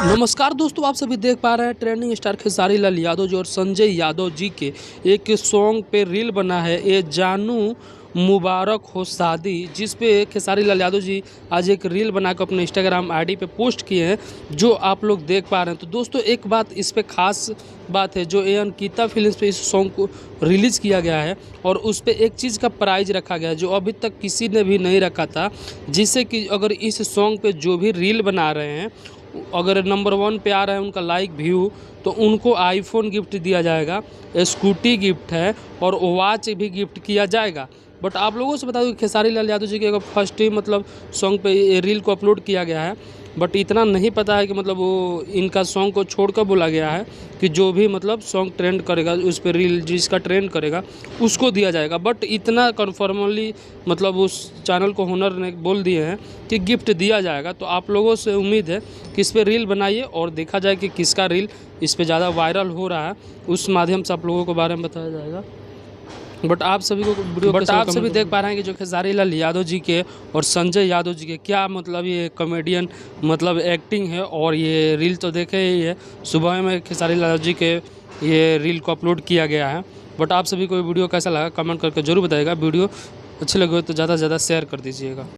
नमस्कार दोस्तों, आप सभी देख पा रहे हैं ट्रेंडिंग स्टार खेसारी लाल यादव जी और संजय यादव जी के एक सॉन्ग पे रील बना है, ये जानू मुबारक हो शादी, जिस पे खेसारी लाल यादव जी आज एक रील बनाकर अपने इंस्टाग्राम आईडी पे पोस्ट किए हैं, जो आप लोग देख पा रहे हैं। तो दोस्तों एक बात इस पे खास बात है, जो ये अंकिता फिल्म्स पे इस सॉन्ग को रिलीज़ किया गया है और उस पे एक चीज़ का प्राइज़ रखा गया है जो अभी तक किसी ने भी नहीं रखा था, जिससे कि अगर इस सॉन्ग पे जो भी रील बना रहे हैं, अगर नंबर 1 पे आ रहा है उनका लाइक व्यू, तो उनको आईफोन गिफ्ट दिया जाएगा, स्कूटी गिफ्ट है और वॉच भी गिफ्ट किया जाएगा। बट आप लोगों से बता दूं कि खेसारी लाल यादव जी के अगर फर्स्ट ही मतलब सॉन्ग पे ये रील को अपलोड किया गया है, बट इतना नहीं पता है कि मतलब वो इनका सॉन्ग को छोड़कर बोला गया है कि जो भी मतलब सॉन्ग ट्रेंड करेगा उस पर रील जिसका ट्रेंड करेगा उसको दिया जाएगा। बट इतना कन्फर्मली मतलब उस चैनल को ओनर ने बोल दिए हैं कि गिफ्ट दिया जाएगा। तो आप लोगों से उम्मीद है कि इस पर रील बनाइए और देखा जाए कि किसका रील इस पर ज़्यादा वायरल हो रहा है, उस माध्यम से आप लोगों के बारे में बताया जाएगा। बट आप सभी को वीडियो बट आप सभी देख पा रहे हैं कि जो खेसारी लाल यादव जी के और संजय यादव जी के क्या मतलब ये कॉमेडियन मतलब एक्टिंग है, और ये रील तो देखे ही है, सुबह में खेसारी लाल यादव जी के ये रील को अपलोड किया गया है। बट आप सभी को वीडियो कैसा लगा कमेंट करके जरूर बताइएगा। वीडियो अच्छी लगी हो तो ज़्यादा से ज़्यादा शेयर कर दीजिएगा।